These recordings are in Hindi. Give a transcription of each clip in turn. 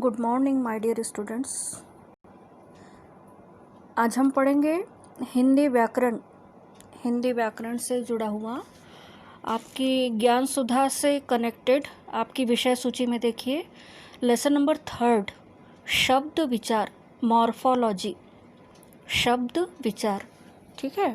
Good morning my dear students. आज हम पढ़ेंगे हिंदी व्याकरण। हिंदी व्याकरण से जुड़ा हुआ आपकी ज्ञान सुधा से कनेक्टेड आपकी विषय सूची में देखिए लेसन नंबर 3 शब्द विचार, मॉर्फोलॉजी। शब्द विचार, ठीक है।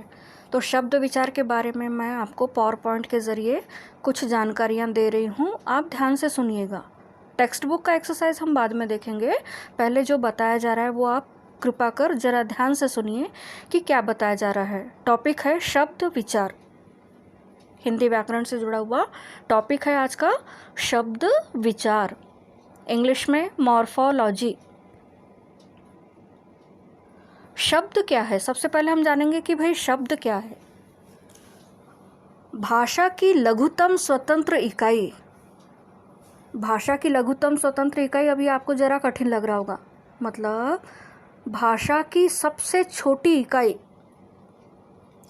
तो शब्द विचार के बारे में मैं आपको पावर पॉइंट के ज़रिए कुछ जानकारियाँ दे रही हूँ, आप ध्यान से सुनिएगा। टेक्स्ट बुक का एक्सरसाइज हम बाद में देखेंगे, पहले जो बताया जा रहा है वो आप कृपा कर जरा ध्यान से सुनिए कि क्या बताया जा रहा है। टॉपिक है शब्द विचार, हिंदी व्याकरण से जुड़ा हुआ टॉपिक है आज का शब्द विचार, इंग्लिश में मॉर्फोलॉजी। शब्द क्या है, सबसे पहले हम जानेंगे कि भाई शब्द क्या है। भाषा की लघुतम स्वतंत्र इकाई। भाषा की लघुतम स्वतंत्र इकाई अभी आपको जरा कठिन लग रहा होगा, मतलब भाषा की सबसे छोटी इकाई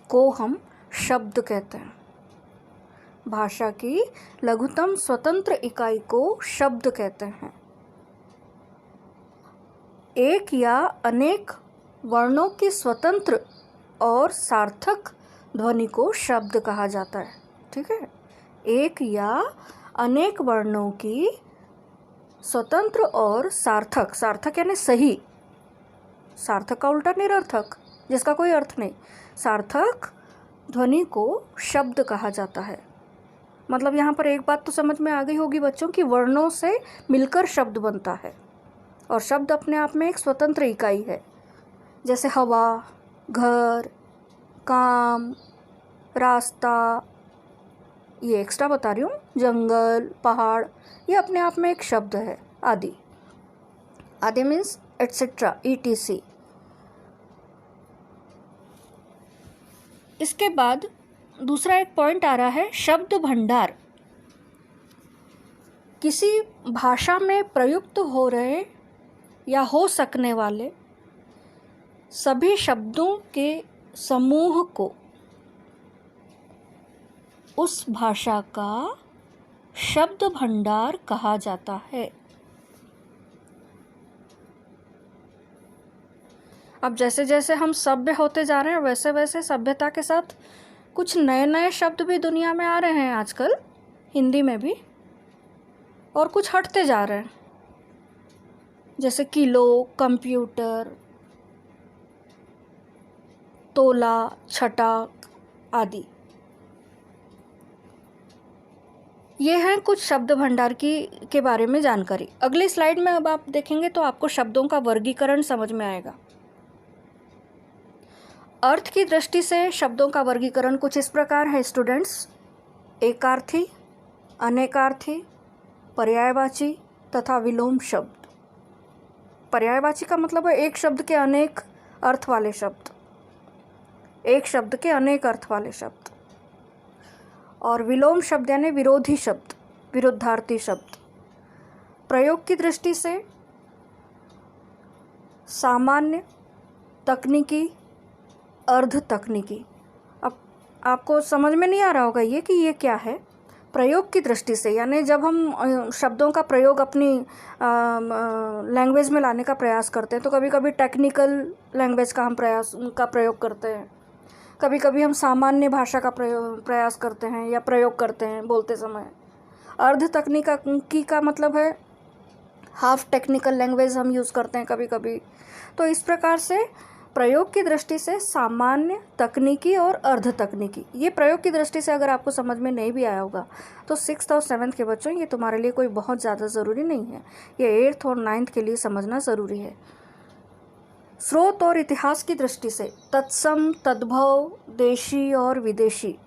को हम शब्द कहते हैं। भाषा की लघुतम स्वतंत्र इकाई को शब्द कहते हैं। एक या अनेक वर्णों की स्वतंत्र और सार्थक ध्वनि को शब्द कहा जाता है, ठीक है। एक या अनेक वर्णों की स्वतंत्र और सार्थक, सार्थक यानी सही, सार्थक का उल्टा निरर्थक जिसका कोई अर्थ नहीं, सार्थक ध्वनि को शब्द कहा जाता है। मतलब यहाँ पर एक बात तो समझ में आ गई होगी बच्चों कि वर्णों से मिलकर शब्द बनता है और शब्द अपने आप में एक स्वतंत्र इकाई है। जैसे हवा, घर, काम, रास्ता, ये एक्स्ट्रा बता रही हूँ, जंगल, पहाड़, ये अपने आप में एक शब्द है। आदि, आदि मीन्स एटसेट्रा, ETC। इसके बाद दूसरा एक पॉइंट आ रहा है शब्द भंडार। किसी भाषा में प्रयुक्त हो रहे या हो सकने वाले सभी शब्दों के समूह को उस भाषा का शब्द भंडार कहा जाता है। अब जैसे जैसे हम सभ्य होते जा रहे हैं वैसे वैसे सभ्यता के साथ कुछ नए नए शब्द भी दुनिया में आ रहे हैं आजकल, हिंदी में भी, और कुछ हटते जा रहे हैं, जैसे किलो, कंप्यूटर, तोला, छटाक आदि। ये हैं कुछ शब्द भंडार के बारे में जानकारी। अगली स्लाइड में अब आप देखेंगे तो आपको शब्दों का वर्गीकरण समझ में आएगा। अर्थ की दृष्टि से शब्दों का वर्गीकरण कुछ इस प्रकार है स्टूडेंट्स। एकार्थी, अनेकार्थी, पर्यायवाची तथा विलोम शब्द। पर्यायवाची का मतलब है एक शब्द के अनेक अर्थ वाले शब्द, एक शब्द के अनेक अर्थ वाले शब्द। और विलोम शब्द यानी विरोधी शब्द, विरुद्धार्थी शब्द। प्रयोग की दृष्टि से सामान्य, तकनीकी, अर्ध तकनीकी। अब आपको समझ में नहीं आ रहा होगा ये कि ये क्या है। प्रयोग की दृष्टि से यानी जब हम शब्दों का प्रयोग अपनी लैंग्वेज में लाने का प्रयास करते हैं तो कभी कभी टेक्निकल लैंग्वेज का हम प्रयोग करते हैं, कभी कभी हम सामान्य भाषा का प्रयास करते हैं या प्रयोग करते हैं बोलते समय। अर्ध तकनीकी का मतलब है हाफ टेक्निकल लैंग्वेज हम यूज़ करते हैं कभी कभी। तो इस प्रकार से प्रयोग की दृष्टि से सामान्य, तकनीकी और अर्ध तकनीकी, ये प्रयोग की दृष्टि से अगर आपको समझ में नहीं भी आया होगा तो 6th और 7th के बच्चों ये तुम्हारे लिए कोई बहुत ज़्यादा ज़रूरी नहीं है, ये 8th और 9th के लिए समझना ज़रूरी है। स्रोत और इतिहास की दृष्टि से तत्सम, तद्भव, देशी और विदेशी,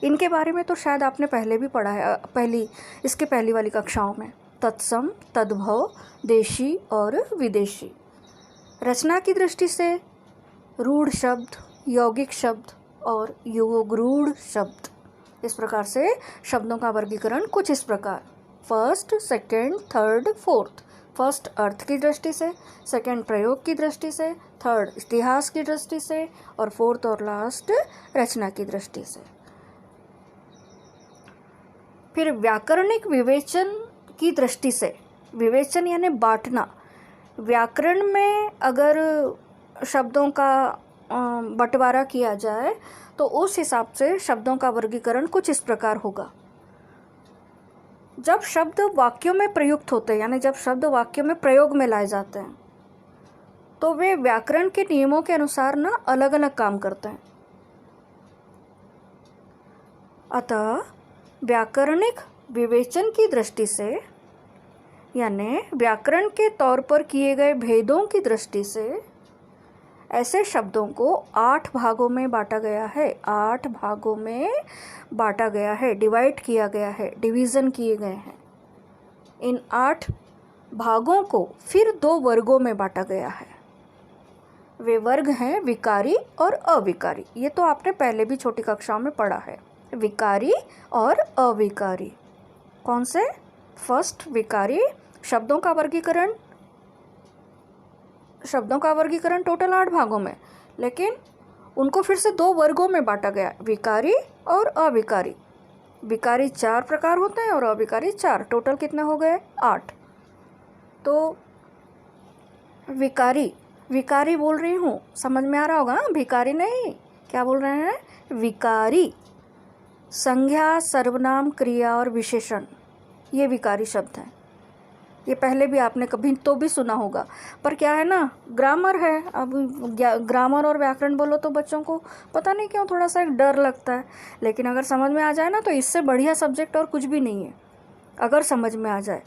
इनके बारे में तो शायद आपने पहले भी पढ़ा है, इसके पहली वाली कक्षाओं में। तत्सम, तद्भव, देशी और विदेशी। रचना की दृष्टि से रूढ़ शब्द, यौगिक शब्द और युगरूढ़ शब्द। इस प्रकार से शब्दों का वर्गीकरण कुछ इस प्रकार। First, second, third, fourth. First अर्थ की दृष्टि से, सेकेंड प्रयोग की दृष्टि से, थर्ड इतिहास की दृष्टि से और फोर्थ और लास्ट रचना की दृष्टि से। फिर व्याकरणिक विवेचन की दृष्टि से विवेचन यानी बांटना। व्याकरण में अगर शब्दों का बंटवारा किया जाए तो उस हिसाब से शब्दों का वर्गीकरण कुछ इस प्रकार होगा। जब शब्द वाक्यों में प्रयुक्त होते हैं, यानी जब शब्द वाक्यों में प्रयोग में लाए जाते हैं, तो वे व्याकरण के नियमों के अनुसार ना अलग अलग काम करते हैं। अतः व्याकरणिक विवेचन की दृष्टि से, यानी व्याकरण के तौर पर किए गए भेदों की दृष्टि से, ऐसे शब्दों को 8 भागों में बांटा गया है। 8 भागों में बांटा गया है, डिवाइड किया गया है, डिवीज़न किए गए हैं। इन 8 भागों को फिर 2 वर्गों में बांटा गया है। वे वर्ग हैं विकारी और अविकारी। ये तो आपने पहले भी छोटी कक्षाओं में पढ़ा है, विकारी और अविकारी। कौन से? फर्स्ट विकारी। शब्दों का वर्गीकरण टोटल 8 भागों में, लेकिन उनको फिर से 2 वर्गों में बांटा गया, विकारी और अविकारी। विकारी 4 प्रकार होते हैं और अविकारी 4। टोटल कितने हो गए? 8। तो विकारी बोल रही हूँ, समझ में आ रहा होगा ना? भिकारी नहीं, क्या बोल रहे हैं? विकारी। संज्ञा, सर्वनाम, क्रिया और विशेषण, ये विकारी शब्द हैं। ये पहले भी आपने कभी तो भी सुना होगा, पर क्या है ना, ग्रामर है। अब ग्रामर और व्याकरण बोलो तो बच्चों को पता नहीं क्यों थोड़ा सा एक डर लगता है, लेकिन अगर समझ में आ जाए ना तो इससे बढ़िया सब्जेक्ट और कुछ भी नहीं है। अगर समझ में आ जाए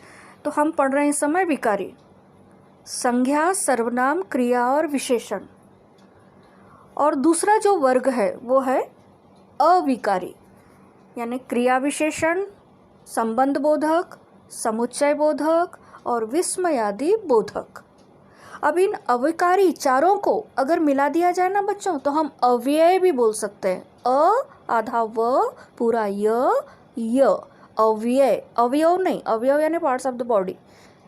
तो हम पढ़ रहे हैं इस समय विकारी, संज्ञा, सर्वनाम, क्रिया और विशेषण। और दूसरा जो वर्ग है वो है अविकारी, यानी क्रिया विशेषण, संबंध बोधक, समुच्चय बोधक और विस्मयादि बोधक। अब इन अविकारी चारों को अगर मिला दिया जाए ना बच्चों, तो हम अव्यय भी बोल सकते हैं। अ आधा व पूरा य अव्यय। अवयव नहीं, अवयव यानी पार्ट्स ऑफ द बॉडी।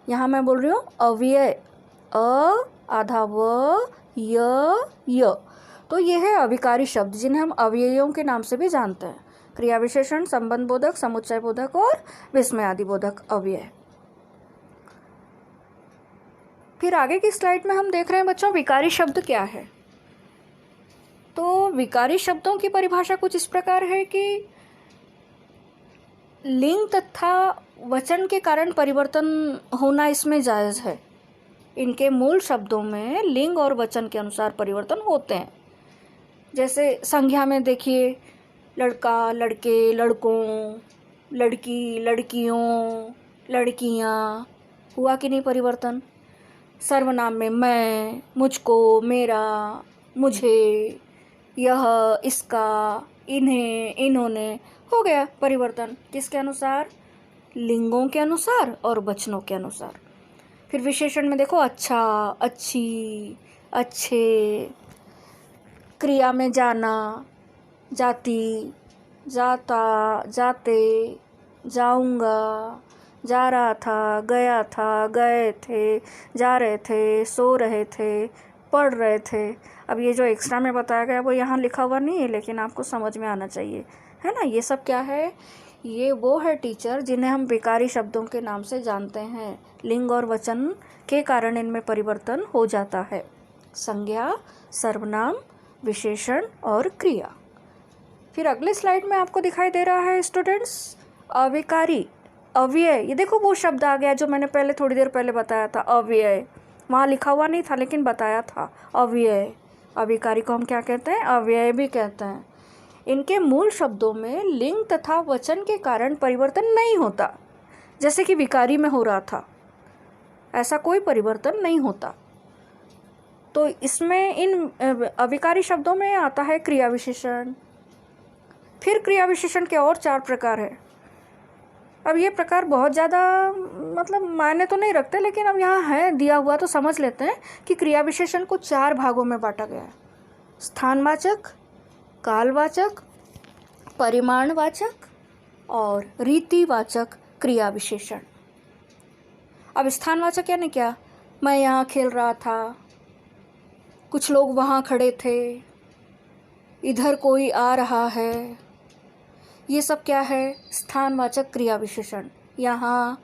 यहाँ मैं बोल रही हूँ अव्यय, अ आधा व य। तो ये है अविकारी शब्द, जिन्हें हम अव्ययों के नाम से भी जानते हैं। क्रिया विशेषण, संबंध बोधक, समुच्चय बोधक और विस्मयादि बोधक अव्यय। फिर आगे की स्लाइड में हम देख रहे हैं बच्चों विकारी शब्द क्या है। तो विकारी शब्दों की परिभाषा कुछ इस प्रकार है कि लिंग तथा वचन के कारण परिवर्तन होना इसमें जायज़ है। इनके मूल शब्दों में लिंग और वचन के अनुसार परिवर्तन होते हैं। जैसे संज्ञा में देखिए, लड़का, लड़के, लड़कों, लड़की, लड़कियों, लड़कियाँ, हुआ कि नहीं परिवर्तन। सर्वनाम में मैं, मुझको, मेरा, मुझे, यह, इसका, इन्हें, इन्होंने, हो गया परिवर्तन। किसके अनुसार? लिंगों के अनुसार और वचनों के अनुसार। फिर विशेषण में देखो, अच्छा, अच्छी, अच्छे। क्रिया में जाना, जाती, जाता, जाते, जाऊंगा, जा रहा था, गया था, गए थे, जा रहे थे, सो रहे थे, पढ़ रहे थे। अब ये जो एक्स्ट्रा में बताया गया वो यहाँ लिखा हुआ नहीं है, लेकिन आपको समझ में आना चाहिए, है ना। ये सब क्या है? ये वो है टीचर जिन्हें हम विकारी शब्दों के नाम से जानते हैं। लिंग और वचन के कारण इनमें परिवर्तन हो जाता है। संज्ञा, सर्वनाम, विशेषण और क्रिया। फिर अगले स्लाइड में आपको दिखाई दे रहा है स्टूडेंट्स अविकारी, अव्यय। ये देखो वो शब्द आ गया जो मैंने पहले थोड़ी देर पहले बताया था, अव्यय। वहाँ लिखा हुआ नहीं था लेकिन बताया था, अव्यय। अविकारी को हम क्या कहते हैं? अव्यय भी कहते हैं। इनके मूल शब्दों में लिंग तथा वचन के कारण परिवर्तन नहीं होता, जैसे कि विकारी में हो रहा था। ऐसा कोई परिवर्तन नहीं होता। तो इसमें इन अविकारी शब्दों में आता है क्रिया विशेषण। फिर क्रिया विशेषण के और 4 प्रकार है। अब ये प्रकार बहुत ज़्यादा मतलब मायने तो नहीं रखते, लेकिन अब यहाँ है दिया हुआ तो समझ लेते हैं कि क्रिया विशेषण को 4 भागों में बांटा गया है। स्थानवाचक, कालवाचक, परिमाणवाचक और रीतिवाचक क्रिया विशेषण। अब स्थानवाचक यानी क्या? मैं यहाँ खेल रहा था, कुछ लोग वहाँ खड़े थे, इधर कोई आ रहा है। ये सब क्या है? स्थानवाचक क्रिया विशेषण। यहाँ,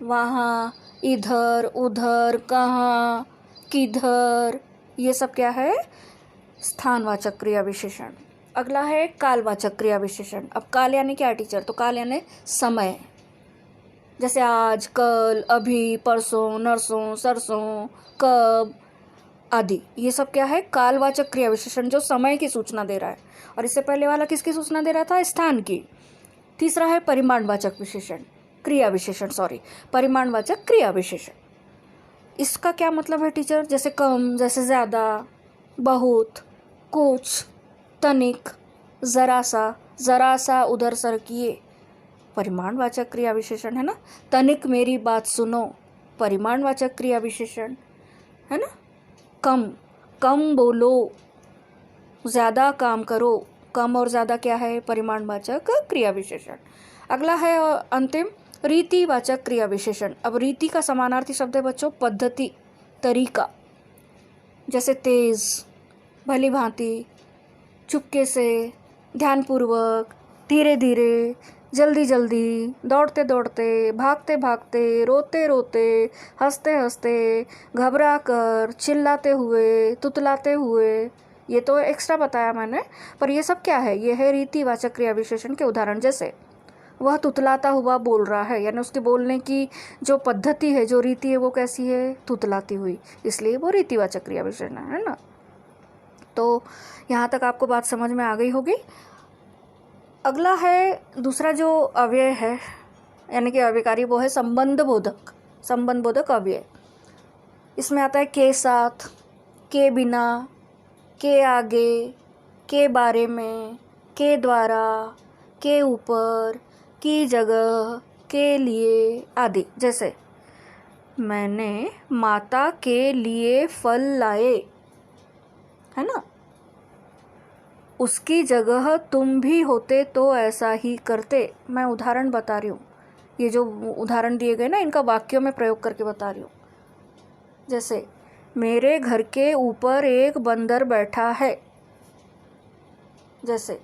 वहाँ, इधर उधर, कहाँ, किधर, ये सब क्या है? स्थानवाचक क्रिया विशेषण। अगला है कालवाचक क्रिया विशेषण। अब काल यानी क्या टीचर? तो काल यानी समय, जैसे आज, कल, अभी, परसों, नरसों, सरसों, कब आदि। ये सब क्या है? कालवाचक क्रिया विशेषण, जो समय की सूचना दे रहा है। और इससे पहले वाला किसकी सूचना दे रहा था? स्थान की। तीसरा है परिमाणवाचक विशेषण, क्रिया विशेषण, सॉरी, परिमाणवाचक क्रिया विशेषण। इसका क्या मतलब है टीचर? जैसे कम, जैसे ज़्यादा, बहुत, कुछ, तनिक, ज़रा सा उधर सरकिए, परिमाणवाचक क्रिया विशेषण है ना। तनिक मेरी बात सुनो, परिमाणवाचक क्रिया विशेषण है ना। कम, कम बोलो, ज़्यादा काम करो, कम और ज़्यादा क्या है? परिमाणवाचक क्रिया विशेषण। अगला है अंतिम रीतिवाचक क्रिया विशेषण। अब रीति का समानार्थी शब्द है बच्चों पद्धति, तरीका। जैसे तेज, भली भांति, चुपके से, ध्यानपूर्वक, धीरे धीरे, जल्दी जल्दी, दौड़ते दौड़ते, भागते भागते, रोते रोते, हंसते हंसते, घबरा कर, चिल्लाते हुए, तुतलाते हुए। ये तो एक्स्ट्रा बताया मैंने, पर ये सब क्या है? ये है रीतिवाचक क्रिया विशेषण के उदाहरण। जैसे वह तुतलाता हुआ बोल रहा है, यानी उसके बोलने की जो पद्धति है, जो रीति है, वो कैसी है? तुतलाती हुई, इसलिए वो रीतिवाचक क्रिया विशेषण है ना। तो यहाँ तक आपको बात समझ में आ गई होगी। अगला है दूसरा जो अव्यय है, यानी कि अव्ययकारी, वो है संबंध बोधक। संबंध बोधक अव्यय। इसमें आता है के साथ, के बिना, के आगे, के बारे में, के द्वारा, के ऊपर, की जगह, के लिए आदि। जैसे मैंने माता के लिए फल लाए, है ना। उसकी जगह तुम भी होते तो ऐसा ही करते। मैं उदाहरण बता रही हूँ, ये जो उदाहरण दिए गए ना, इनका वाक्यों में प्रयोग करके बता रही हूँ। जैसे मेरे घर के ऊपर एक बंदर बैठा है। जैसे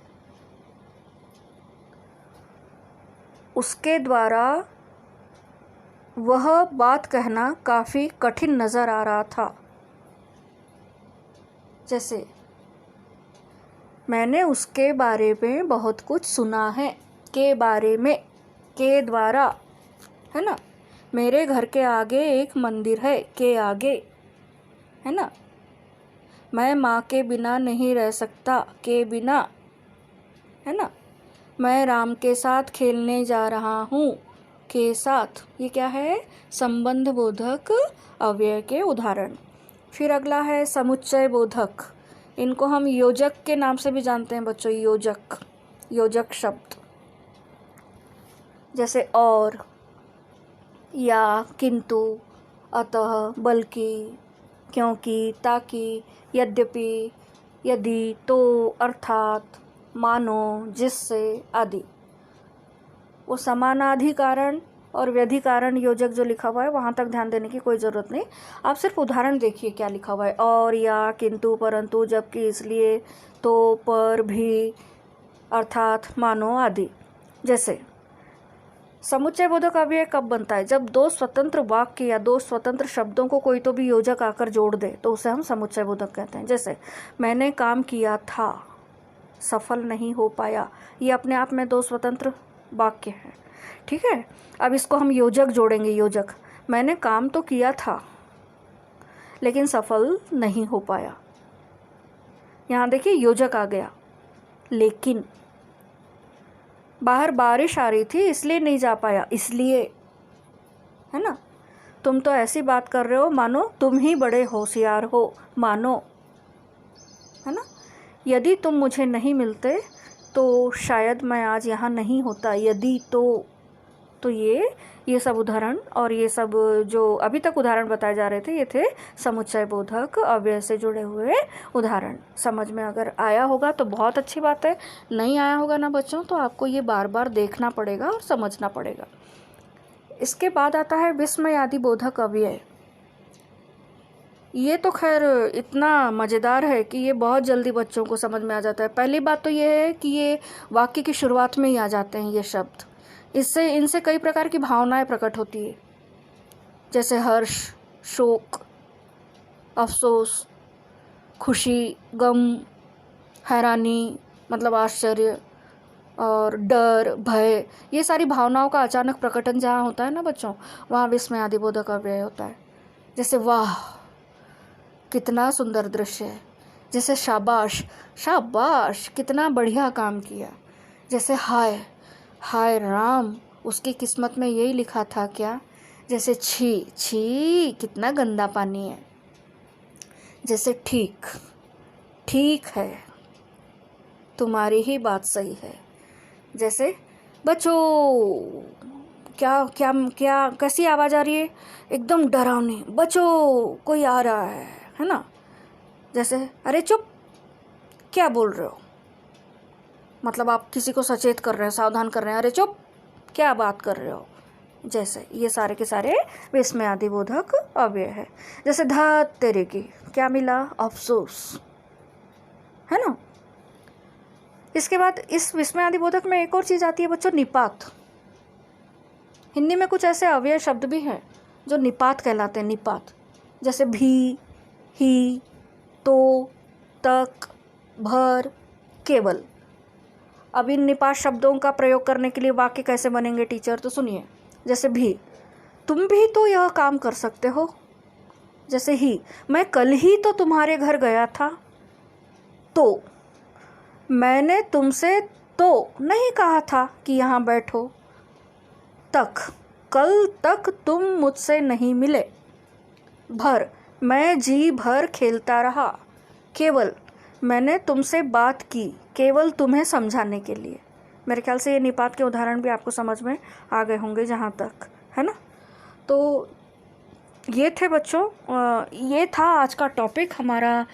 उसके द्वारा वह बात कहना काफ़ी कठिन नज़र आ रहा था। जैसे मैंने उसके बारे में बहुत कुछ सुना है। के बारे में, के द्वारा, है ना। मेरे घर के आगे एक मंदिर है, के आगे, है ना। मैं माँ के बिना नहीं रह सकता, के बिना, है ना। मैं राम के साथ खेलने जा रहा हूँ, के साथ। ये क्या है? संबंध बोधक अव्यय के उदाहरण। फिर अगला है समुच्चय बोधक। इनको हम योजक के नाम से भी जानते हैं बच्चों, योजक, योजक शब्द। जैसे और, या, किंतु, अतः, बल्कि, क्योंकि, ताकि, यद्यपि, यदि, तो, अर्थात, मानो, जिससे आदि। वो समानाधिकारण और व्यधिकारण योजक जो लिखा हुआ है, वहाँ तक ध्यान देने की कोई ज़रूरत नहीं। आप सिर्फ उदाहरण देखिए क्या लिखा हुआ है। और, या, किंतु, परंतु, जबकि, इसलिए, तो, पर, भी, अर्थात, मानो आदि। जैसे समुच्चय बोधक अव्यय कब बनता है? जब दो स्वतंत्र वाक्य या दो स्वतंत्र शब्दों को कोई तो भी योजक आकर जोड़ दे, तो उसे हम समुच्चय बोधक कहते हैं। जैसे मैंने काम किया था, सफल नहीं हो पाया। ये अपने आप में दो स्वतंत्र वाक्य हैं, ठीक है। अब इसको हम योजक जोड़ेंगे। योजक, मैंने काम तो किया था लेकिन सफल नहीं हो पाया। यहाँ देखिए योजक आ गया। लेकिन बाहर बारिश आ रही थी इसलिए नहीं जा पाया, इसलिए, है ना। तुम तो ऐसी बात कर रहे हो मानो तुम ही बड़े होशियार हो, मानो, है ना। यदि तुम मुझे नहीं मिलते तो शायद मैं आज यहाँ नहीं होता, यदि, तो ये सब उदाहरण और ये सब जो अभी तक उदाहरण बताए जा रहे थे, ये थे समुच्चय बोधक अव्यय से जुड़े हुए उदाहरण। समझ में अगर आया होगा तो बहुत अच्छी बात है, नहीं आया होगा ना बच्चों, तो आपको ये बार बार देखना पड़ेगा और समझना पड़ेगा। इसके बाद आता है विस्मयादि बोधक अव्यय। ये तो खैर इतना मज़ेदार है कि ये बहुत जल्दी बच्चों को समझ में आ जाता है। पहली बात तो ये है कि ये वाक्य की शुरुआत में ही आ जाते हैं ये शब्द। इनसे कई प्रकार की भावनाएं प्रकट होती है। जैसे हर्ष, शोक, अफसोस, खुशी, गम, हैरानी मतलब आश्चर्य, और डर, भय, ये सारी भावनाओं का अचानक प्रकटन जहाँ होता है ना बच्चों, वहाँ विस्मयादिबोधक अव्यय होता है। जैसे वाह कितना सुंदर दृश्य है, जैसे शाबाश, शाबाश कितना बढ़िया काम किया, जैसे हाय, हाय राम उसकी किस्मत में यही लिखा था क्या, जैसे छी छी कितना गंदा पानी है, जैसे ठीक, ठीक है तुम्हारी ही बात सही है, जैसे बच्चों क्या क्या क्या कैसी आवाज़ आ रही है, एकदम डरावनी, बच्चों कोई आ रहा है ना, जैसे अरे चुप क्या बोल रहे हो, मतलब आप किसी को सचेत कर रहे हैं, सावधान कर रहे हैं, अरे चुप क्या बात कर रहे हो, जैसे ये सारे के सारे विस्मयादिबोधक अव्यय है। जैसे धत तेरे की क्या मिला, अफसोस, है ना। इसके बाद इस विस्मयादिबोधक में एक और चीज़ आती है बच्चों, निपात। हिंदी में कुछ ऐसे अव्यय शब्द भी हैं जो निपात कहलाते हैं, निपात। जैसे भी, ही, तो, तक, भर, केवल। अब इन निपात शब्दों का प्रयोग करने के लिए वाक्य कैसे बनेंगे टीचर, तो सुनिए। जैसे भी, तुम भी तो यह काम कर सकते हो। जैसे ही, मैं कल ही तो तुम्हारे घर गया था। तो, मैंने तुमसे तो नहीं कहा था कि यहाँ बैठो। तक, कल तक तुम मुझसे नहीं मिले। भर, मैं जी भर खेलता रहा। केवल, मैंने तुमसे बात की केवल तुम्हें समझाने के लिए। मेरे ख्याल से ये निपात के उदाहरण भी आपको समझ में आ गए होंगे जहाँ तक, है ना। तो ये थे बच्चों, ये था आज का टॉपिक हमारा,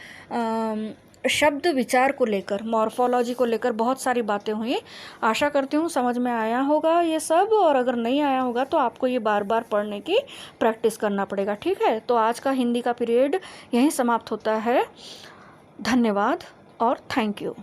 शब्द विचार को लेकर, मॉर्फोलॉजी को लेकर बहुत सारी बातें हुई। आशा करती हूँ समझ में आया होगा ये सब, और अगर नहीं आया होगा तो आपको ये बार बार पढ़ने की प्रैक्टिस करना पड़ेगा, ठीक है। तो आज का हिंदी का पीरियड यहीं समाप्त होता है। धन्यवाद और थैंक यू।